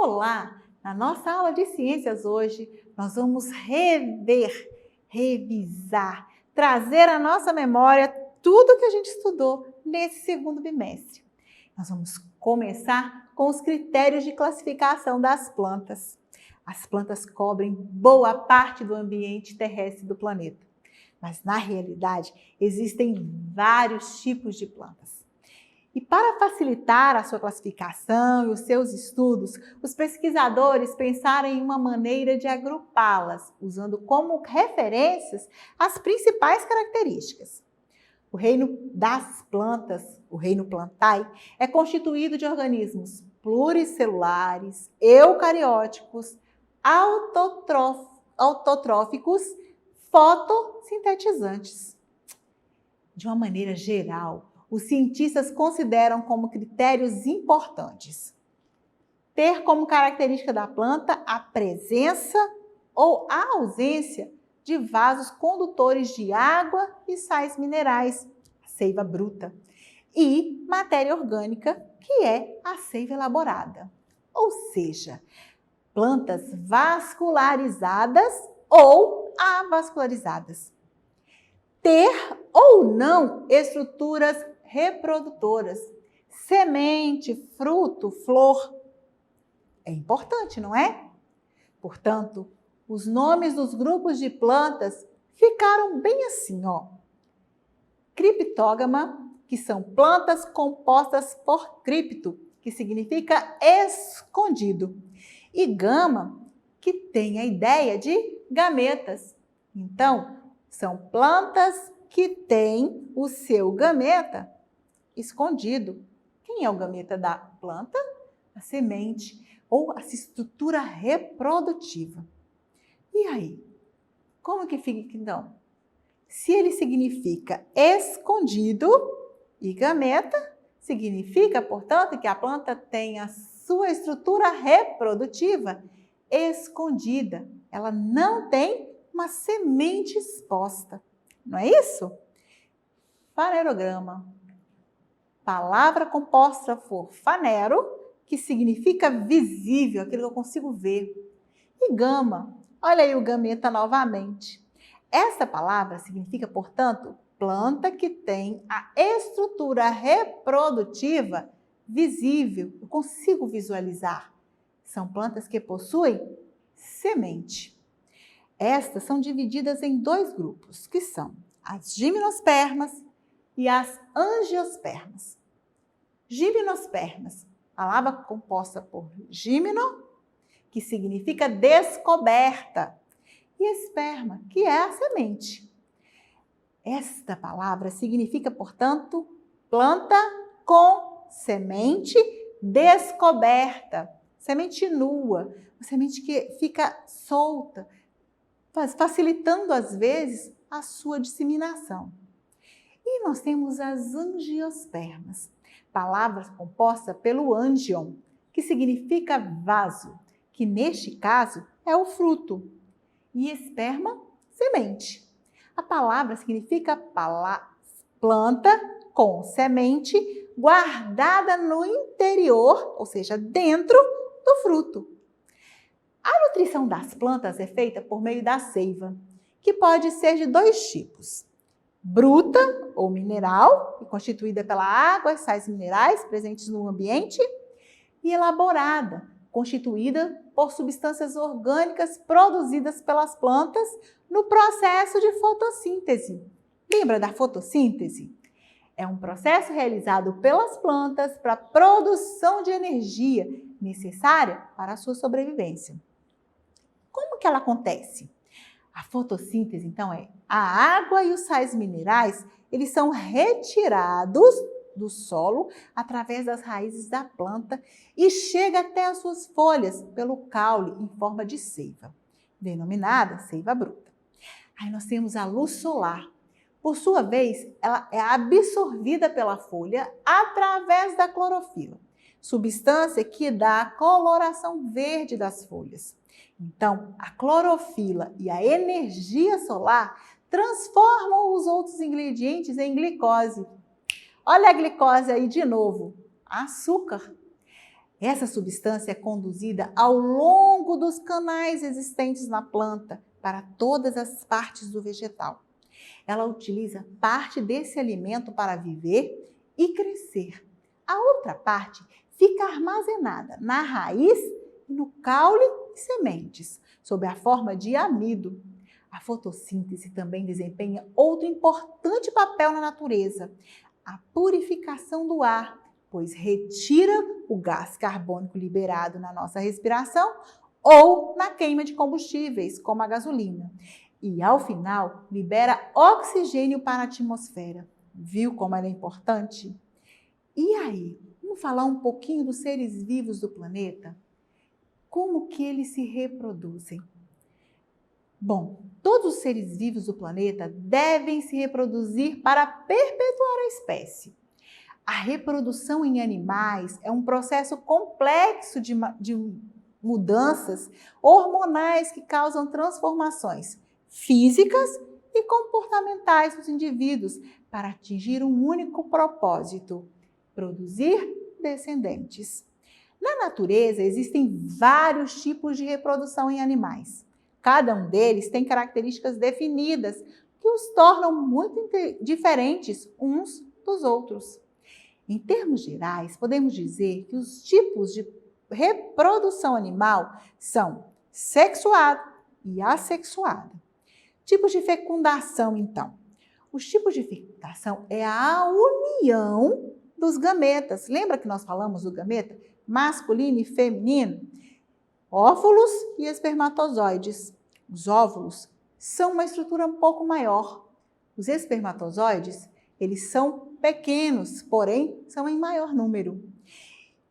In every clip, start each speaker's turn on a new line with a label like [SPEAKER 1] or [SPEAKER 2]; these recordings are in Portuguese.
[SPEAKER 1] Olá! Na nossa aula de ciências hoje, nós vamos revisar, trazer à nossa memória tudo que a gente estudou nesse segundo bimestre. Nós vamos começar com os critérios de classificação das plantas. As plantas cobrem boa parte do ambiente terrestre do planeta, mas na realidade existem vários tipos de plantas. E para facilitar a sua classificação e os seus estudos, os pesquisadores pensaram em uma maneira de agrupá-las, usando como referências as principais características. O reino das plantas, o reino Plantae, é constituído de organismos pluricelulares, eucarióticos, autotróficos, fotossintetizantes. De uma maneira geral, os cientistas consideram como critérios importantes ter como característica da planta a presença ou a ausência de vasos condutores de água e sais minerais, a seiva bruta, e matéria orgânica, que é a seiva elaborada. Ou seja, plantas vascularizadas ou avascularizadas. Ter ou não estruturas reprodutoras, semente, fruto, flor. É importante, não é? Portanto, os nomes dos grupos de plantas ficaram bem assim, ó. Criptógama, que são plantas compostas por cripto, que significa escondido. E gama, que tem a ideia de gametas. Então, são plantas que têm o seu gameta escondido. Quem é o gameta da planta? A semente ou a estrutura reprodutiva. E aí? Como que fica então? Se ele significa escondido e gameta, significa, portanto, que a planta tem a sua estrutura reprodutiva escondida. Ela não tem uma semente exposta. Não é isso? Fanerograma. Palavra composta por fanero, que significa visível, aquilo que eu consigo ver. E gama. Olha aí o gameta novamente. Essa palavra significa, portanto, planta que tem a estrutura reprodutiva visível. Eu consigo visualizar. São plantas que possuem semente. Estas são divididas em dois grupos, que são as gimnospermas e as angiospermas. Gimnospermas, palavra composta por gimno, que significa descoberta, e esperma, que é a semente. Esta palavra significa, portanto, planta com semente descoberta, semente nua, uma semente que fica solta, facilitando, às vezes, a sua disseminação. E nós temos as angiospermas, palavra composta pelo angion, que significa vaso, que neste caso é o fruto, e esperma, semente. A palavra significa planta com semente guardada no interior, ou seja, dentro do fruto. A nutrição das plantas é feita por meio da seiva, que pode ser de dois tipos. Bruta ou mineral, constituída pela água e sais minerais presentes no ambiente, e elaborada, constituída por substâncias orgânicas produzidas pelas plantas no processo de fotossíntese. Lembra da fotossíntese? É um processo realizado pelas plantas para a produção de energia necessária para a sua sobrevivência. Como que ela acontece? A fotossíntese, então, é a água e os sais minerais, eles são retirados do solo através das raízes da planta e chega até as suas folhas pelo caule em forma de seiva, denominada seiva bruta. Aí nós temos a luz solar. Por sua vez, ela é absorvida pela folha através da clorofila, substância que dá a coloração verde das folhas. Então, a clorofila e a energia solar transformam os outros ingredientes em glicose. Olha a glicose aí de novo, açúcar. Essa substância é conduzida ao longo dos canais existentes na planta para todas as partes do vegetal. Ela utiliza parte desse alimento para viver e crescer. A outra parte fica armazenada na raiz e no caule e sementes, sob a forma de amido. A fotossíntese também desempenha outro importante papel na natureza, a purificação do ar, pois retira o gás carbônico liberado na nossa respiração ou na queima de combustíveis, como a gasolina. E, ao final, libera oxigênio para a atmosfera. Viu como ela é importante? E aí, vamos falar um pouquinho dos seres vivos do planeta? Como que eles se reproduzem? Bom, todos os seres vivos do planeta devem se reproduzir para perpetuar a espécie. A reprodução em animais é um processo complexo de mudanças hormonais que causam transformações físicas e comportamentais dos indivíduos para atingir um único propósito: produzir descendentes. Na natureza existem vários tipos de reprodução em animais. Cada um deles tem características definidas que os tornam muito diferentes uns dos outros. Em termos gerais, podemos dizer que os tipos de reprodução animal são sexuada e assexuada. Tipos de fecundação, então. Os tipos de fecundação é a união dos gametas. Lembra que nós falamos do gameta masculino e feminino? Óvulos e espermatozoides. Os óvulos são uma estrutura um pouco maior. Os espermatozoides, eles são pequenos, porém são em maior número.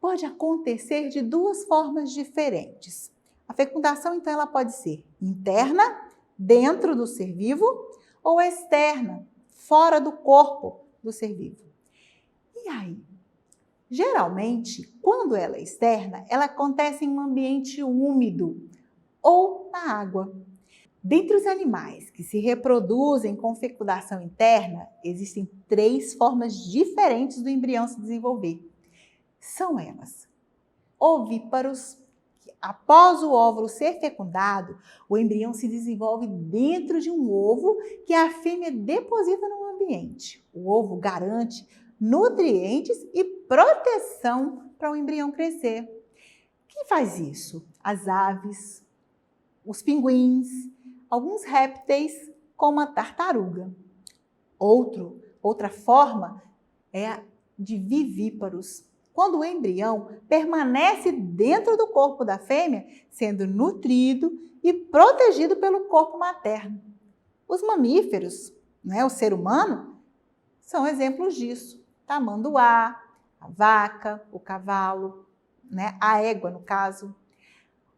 [SPEAKER 1] Pode acontecer de duas formas diferentes. A fecundação, então, ela pode ser interna, dentro do ser vivo, ou externa, fora do corpo do ser vivo. E aí? Geralmente, quando ela é externa, ela acontece em um ambiente úmido ou na água. Dentre os animais que se reproduzem com fecundação interna, existem 3 formas diferentes do embrião se desenvolver. São elas: ovíparos, que após o óvulo ser fecundado, o embrião se desenvolve dentro de um ovo que a fêmea deposita no ambiente. O ovo garante nutrientes e proteção para o embrião crescer. Quem faz isso? As aves, os pinguins, alguns répteis, como a tartaruga. Outra forma é a de vivíparos, quando o embrião permanece dentro do corpo da fêmea, sendo nutrido e protegido pelo corpo materno. Os mamíferos, o ser humano, são exemplos disso. Tamanduá, a vaca, o cavalo, a égua, no caso.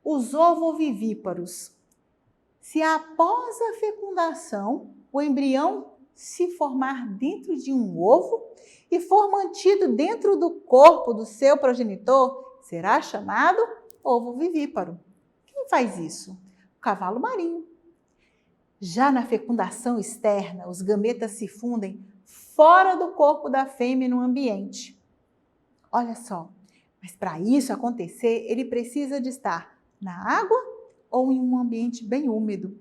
[SPEAKER 1] Os ovovivíparos. Se após a fecundação, o embrião se formar dentro de um ovo e for mantido dentro do corpo do seu progenitor, será chamado ovovivíparo. Quem faz isso? O cavalo marinho. Já na fecundação externa, os gametas se fundem fora do corpo da fêmea no ambiente. Olha só, mas para isso acontecer, ele precisa de estar na água ou em um ambiente bem úmido.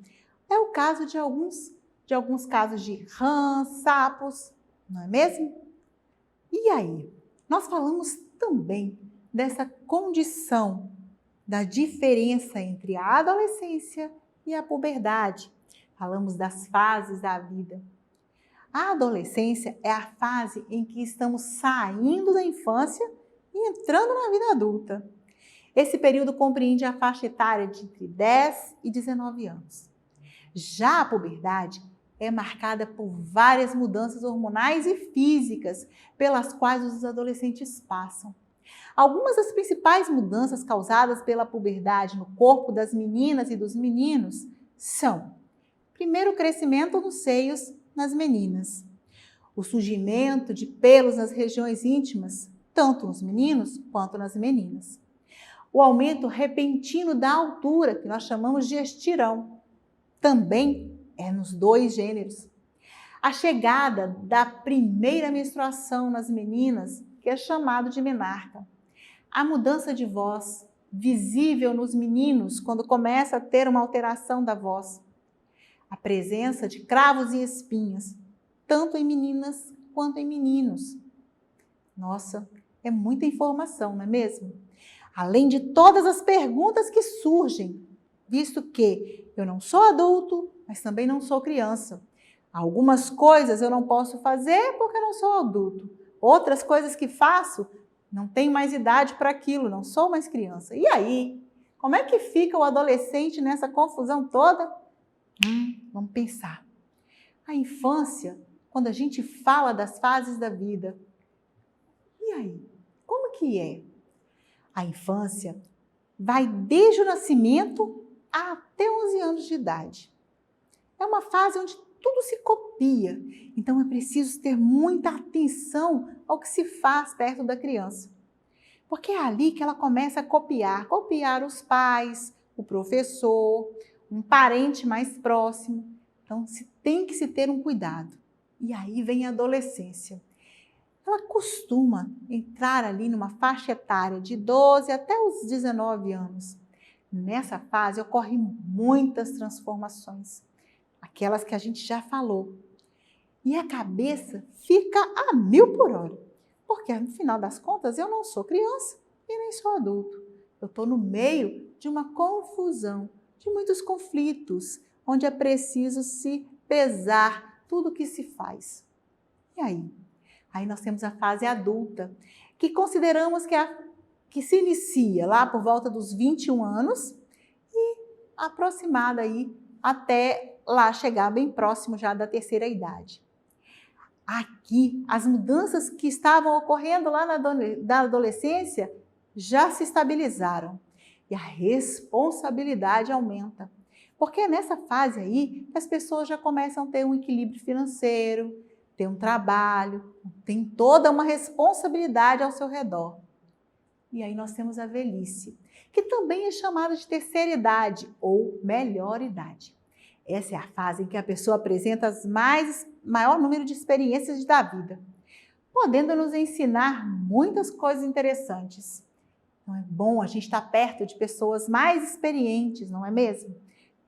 [SPEAKER 1] É o caso de alguns casos de rãs, sapos, não é mesmo? E aí, nós falamos também dessa condição da diferença entre a adolescência e a puberdade. Falamos das fases da vida. A adolescência é a fase em que estamos saindo da infância e entrando na vida adulta. Esse período compreende a faixa etária de entre 10 e 19 anos. Já a puberdade é marcada por várias mudanças hormonais e físicas pelas quais os adolescentes passam. Algumas das principais mudanças causadas pela puberdade no corpo das meninas e dos meninos são: primeiro, o crescimento nos seios nas meninas, o surgimento de pelos nas regiões íntimas, tanto nos meninos quanto nas meninas, o aumento repentino da altura, que nós chamamos de estirão, também é nos 2 gêneros, a chegada da primeira menstruação nas meninas, que é chamado de menarca, A mudança de voz, visível nos meninos quando começa a ter uma alteração da voz. A presença de cravos e espinhas, tanto em meninas quanto em meninos. Nossa, é muita informação, não é mesmo? Além de todas as perguntas que surgem, visto que eu não sou adulto, mas também não sou criança. Algumas coisas eu não posso fazer porque eu não sou adulto. Outras coisas que faço, não tenho mais idade para aquilo, não sou mais criança. E aí? Como é que fica o adolescente nessa confusão toda? Vamos pensar. A infância, quando a gente fala das fases da vida, e aí? Como que é? A infância vai desde o nascimento até 11 anos de idade. É uma fase onde tudo se copia, então é preciso ter muita atenção ao que se faz perto da criança. Porque é ali que ela começa a copiar os pais, o professor, um parente mais próximo. Então tem que se ter um cuidado. E aí vem a adolescência. Ela costuma entrar ali numa faixa etária de 12 até os 19 anos. Nessa fase ocorrem muitas transformações, aquelas que a gente já falou. E a cabeça fica a 1000 por hora, porque no final das contas eu não sou criança e nem sou adulto. Eu estou no meio de uma confusão, de muitos conflitos, onde é preciso se pesar tudo o que se faz. E aí? Aí nós temos a fase adulta, que consideramos que se inicia lá por volta dos 21 anos e aproximada aí até lá chegar bem próximo já da terceira idade. Aqui, as mudanças que estavam ocorrendo lá na adolescência já se estabilizaram e a responsabilidade aumenta. Porque é nessa fase aí que as pessoas já começam a ter um equilíbrio financeiro, ter um trabalho, tem toda uma responsabilidade ao seu redor. E aí nós temos a velhice, que também é chamada de terceira idade ou melhor idade. Essa é a fase em que a pessoa apresenta maior número de experiências da vida, podendo nos ensinar muitas coisas interessantes. Então é bom a gente estar perto de pessoas mais experientes, não é mesmo?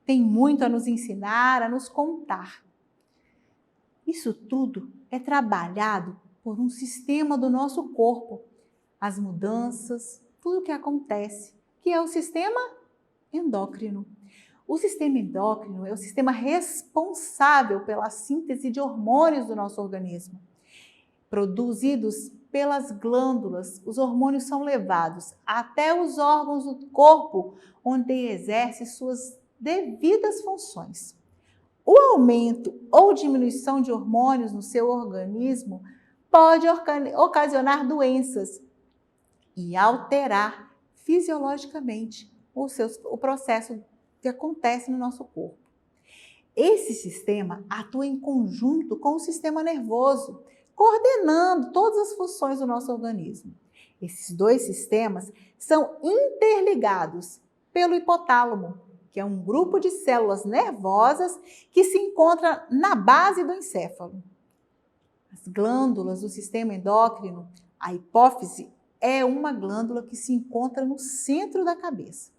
[SPEAKER 1] Tem muito a nos ensinar, a nos contar. Isso tudo é trabalhado por um sistema do nosso corpo. As mudanças, tudo o que acontece, que é o sistema endócrino. O sistema endócrino é o sistema responsável pela síntese de hormônios do nosso organismo. Produzidos pelas glândulas, os hormônios são levados até os órgãos do corpo, onde exerce suas devidas funções. O aumento ou diminuição de hormônios no seu organismo pode ocasionar doenças e alterar fisiologicamente o processo que acontece no nosso corpo. Esse sistema atua em conjunto com o sistema nervoso, coordenando todas as funções do nosso organismo. Esses dois sistemas são interligados pelo hipotálamo, que é um grupo de células nervosas que se encontra na base do encéfalo. As glândulas do sistema endócrino, a hipófise, é uma glândula que se encontra no centro da cabeça,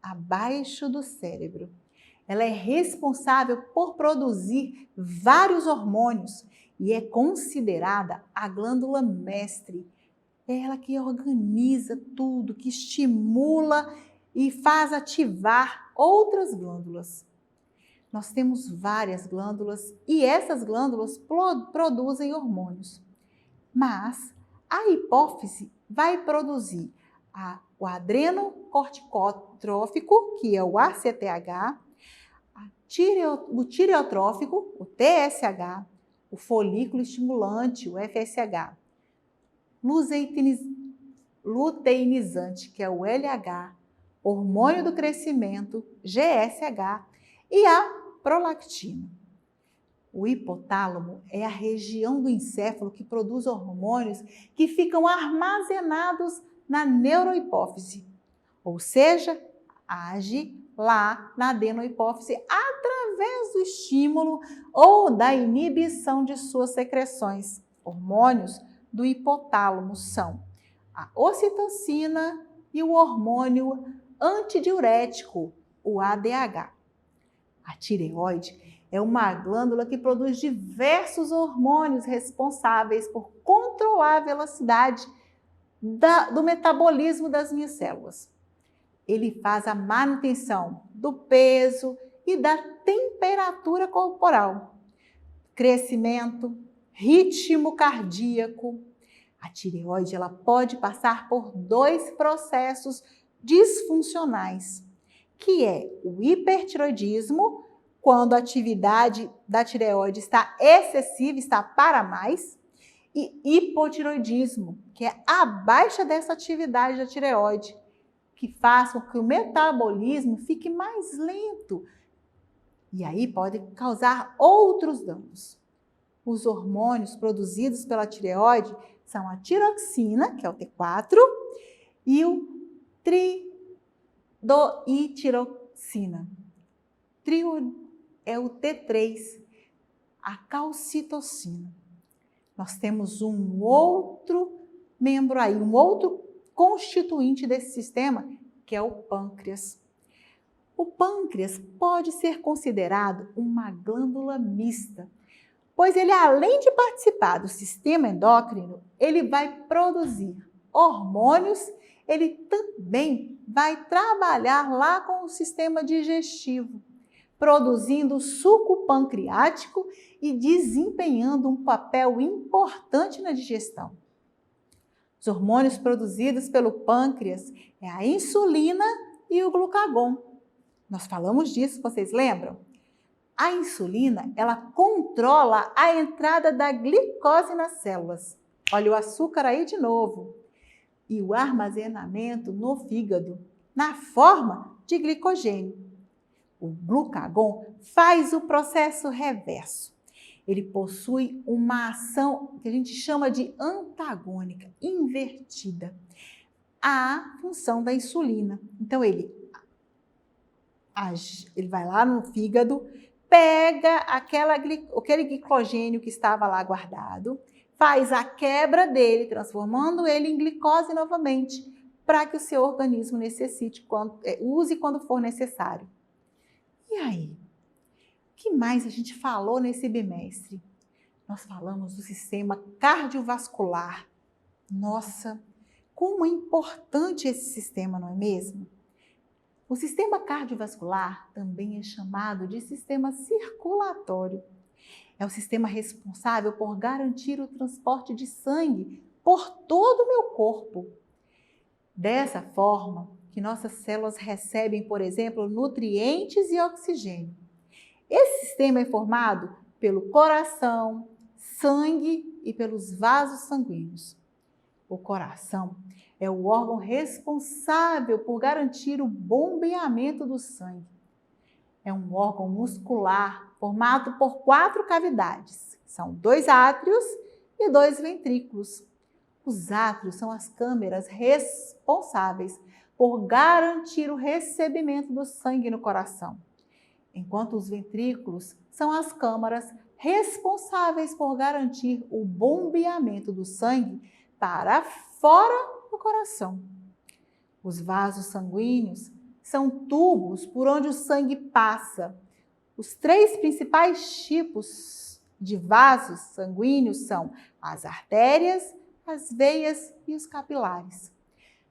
[SPEAKER 1] abaixo do cérebro. Ela é responsável por produzir vários hormônios e é considerada a glândula mestre. É ela que organiza tudo, que estimula e faz ativar outras glândulas. Nós temos várias glândulas e essas glândulas produzem hormônios. Mas a hipófise vai produzir o adrenocorticotrófico, que é o ACTH, o tireotrófico, o TSH, o folículo estimulante, o FSH, luteinizante, que é o LH, hormônio do crescimento, GSH, e a prolactina. O hipotálamo é a região do encéfalo que produz hormônios que ficam armazenados na neurohipófise, ou seja, age lá na adenohipófise através do estímulo ou da inibição de suas secreções. Hormônios do hipotálamo são a ocitocina e o hormônio antidiurético, o ADH. A tireoide é uma glândula que produz diversos hormônios responsáveis por controlar a velocidade do metabolismo das minhas células. Ele faz a manutenção do peso e da temperatura corporal, crescimento, ritmo cardíaco. A tireoide ela pode passar por 2 processos disfuncionais, que é o hipertireoidismo, quando a atividade da tireoide está excessiva, está para mais, e hipotireoidismo, que é a baixa dessa atividade da tireoide, que faz com que o metabolismo fique mais lento. E aí pode causar outros danos. Os hormônios produzidos pela tireoide são a tiroxina, que é o T4, e o tridoitiroxina. Trio é o T3, a calcitocina. Nós temos um outro membro aí, um outro constituinte desse sistema, que é o pâncreas. O pâncreas pode ser considerado uma glândula mista, pois ele, além de participar do sistema endócrino, ele vai produzir hormônios, ele também vai trabalhar lá com o sistema digestivo, produzindo suco pancreático e desempenhando um papel importante na digestão. Os hormônios produzidos pelo pâncreas é a insulina e o glucagon. Nós falamos disso, vocês lembram? A insulina, ela controla a entrada da glicose nas células. Olha o açúcar aí de novo. E o armazenamento no fígado, na forma de glicogênio. O glucagon faz o processo reverso. Ele possui uma ação que a gente chama de antagônica, invertida, à função da insulina. Então, ele vai lá no fígado, pega aquele glicogênio que estava lá guardado, faz a quebra dele, transformando ele em glicose novamente, para que o seu organismo use quando for necessário. E aí? O que mais a gente falou nesse bimestre? Nós falamos do sistema cardiovascular. Nossa, como é importante esse sistema, não é mesmo? O sistema cardiovascular também é chamado de sistema circulatório. É o sistema responsável por garantir o transporte de sangue por todo o meu corpo. Dessa forma, que nossas células recebem, por exemplo, nutrientes e oxigênio. Esse sistema é formado pelo coração, sangue e pelos vasos sanguíneos. O coração é o órgão responsável por garantir o bombeamento do sangue. É um órgão muscular formado por 4 cavidades. São 2 átrios e 2 ventrículos. Os átrios são as câmeras responsáveis por garantir o recebimento do sangue no coração, enquanto os ventrículos são as câmaras responsáveis por garantir o bombeamento do sangue para fora do coração. Os vasos sanguíneos são tubos por onde o sangue passa. Os 3 principais tipos de vasos sanguíneos são as artérias, as veias e os capilares.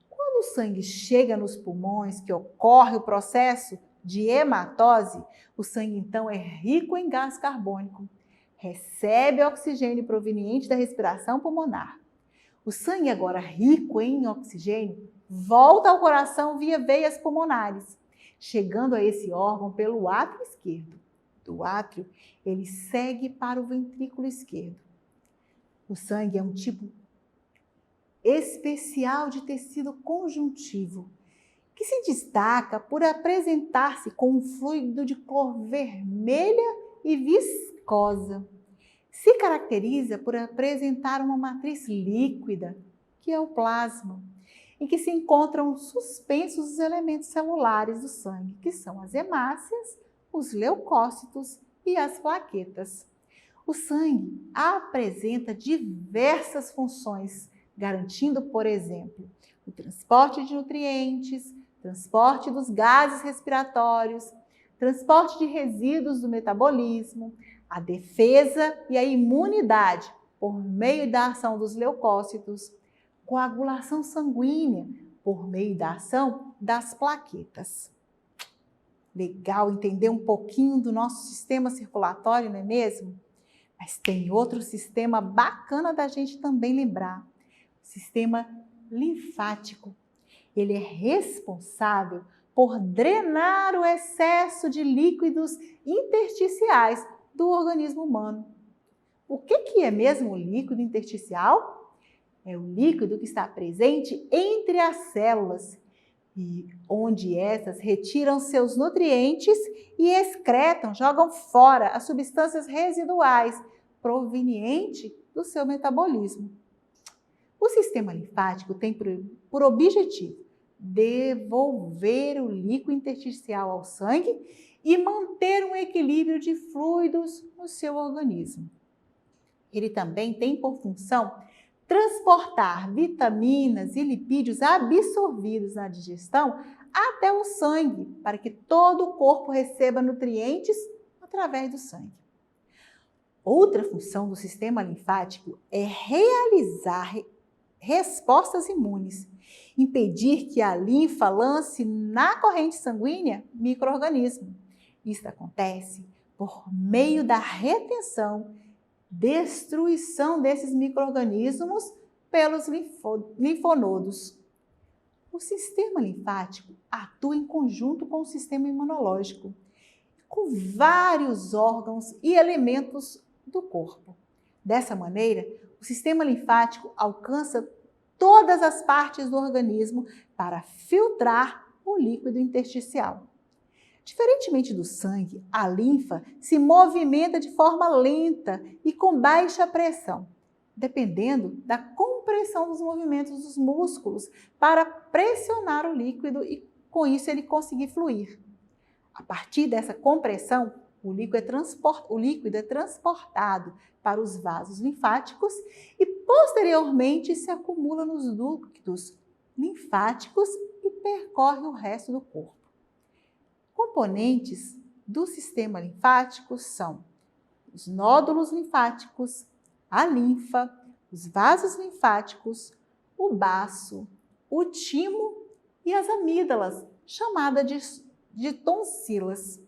[SPEAKER 1] Quando o sangue chega nos pulmões, que ocorre o processo de hematose, o sangue então é rico em gás carbônico, recebe oxigênio proveniente da respiração pulmonar. O sangue, agora rico em oxigênio, volta ao coração via veias pulmonares, chegando a esse órgão pelo átrio esquerdo. Do átrio, ele segue para o ventrículo esquerdo. O sangue é um tipo especial de tecido conjuntivo, que se destaca por apresentar-se com um fluido de cor vermelha e viscosa. Se caracteriza por apresentar uma matriz líquida, que é o plasma, em que se encontram suspensos os elementos celulares do sangue, que são as hemácias, os leucócitos e as plaquetas. O sangue apresenta diversas funções garantindo, por exemplo, o transporte de nutrientes, transporte dos gases respiratórios, transporte de resíduos do metabolismo, a defesa e a imunidade por meio da ação dos leucócitos, coagulação sanguínea por meio da ação das plaquetas. Legal entender um pouquinho do nosso sistema circulatório, não é mesmo? Mas tem outro sistema bacana da gente também lembrar, o sistema linfático. Ele é responsável por drenar o excesso de líquidos intersticiais do organismo humano. O que é mesmo o líquido intersticial? É o líquido que está presente entre as células e onde essas retiram seus nutrientes e excretam, jogam fora as substâncias residuais provenientes do seu metabolismo. O sistema linfático tem por objetivo devolver o líquido intersticial ao sangue e manter um equilíbrio de fluidos no seu organismo. Ele também tem por função transportar vitaminas e lipídios absorvidos na digestão até o sangue, para que todo o corpo receba nutrientes através do sangue. Outra função do sistema linfático é realizar respostas imunes, impedir que a linfa lance na corrente sanguínea micro-organismos. Isso acontece por meio da retenção, destruição desses micro-organismos pelos linfonodos. O sistema linfático atua em conjunto com o sistema imunológico, com vários órgãos e elementos do corpo. Dessa maneira, o sistema linfático alcança todas as partes do organismo para filtrar o líquido intersticial. Diferentemente do sangue, a linfa se movimenta de forma lenta e com baixa pressão, dependendo da compressão dos movimentos dos músculos para pressionar o líquido e, com isso, ele conseguir fluir. A partir dessa compressão, o líquido é transportado para os vasos linfáticos e, posteriormente, se acumula nos ductos linfáticos e percorre o resto do corpo. Componentes do sistema linfático são os nódulos linfáticos, a linfa, os vasos linfáticos, o baço, o timo e as amígdalas, chamadas de tonsilas.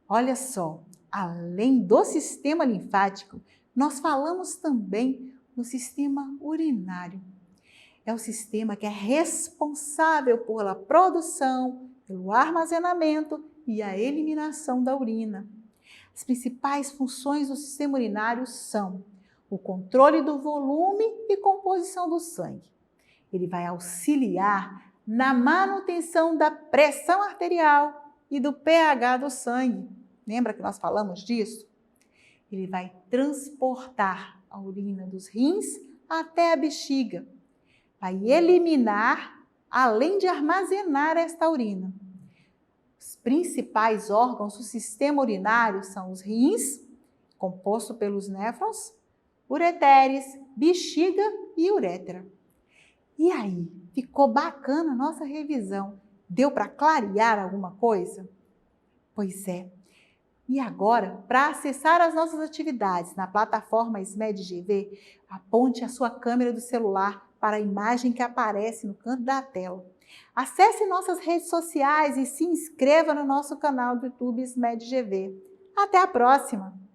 [SPEAKER 1] Olha só, além do sistema linfático, nós falamos também no sistema urinário. É o sistema que é responsável pela produção, pelo armazenamento e a eliminação da urina. As principais funções do sistema urinário são o controle do volume e composição do sangue. Ele vai auxiliar na manutenção da pressão arterial e do pH do sangue. Lembra que nós falamos disso? Ele vai transportar a urina dos rins até a bexiga. Vai eliminar, além de armazenar esta urina. Os principais órgãos do sistema urinário são os rins, composto pelos néfrons, ureteres, bexiga e uretra. E aí, ficou bacana a nossa revisão? Deu para clarear alguma coisa? Pois é. E agora, para acessar as nossas atividades na plataforma SMED-GV, aponte a sua câmera do celular para a imagem que aparece no canto da tela. Acesse nossas redes sociais e se inscreva no nosso canal do YouTube SMED-GV. Até a próxima!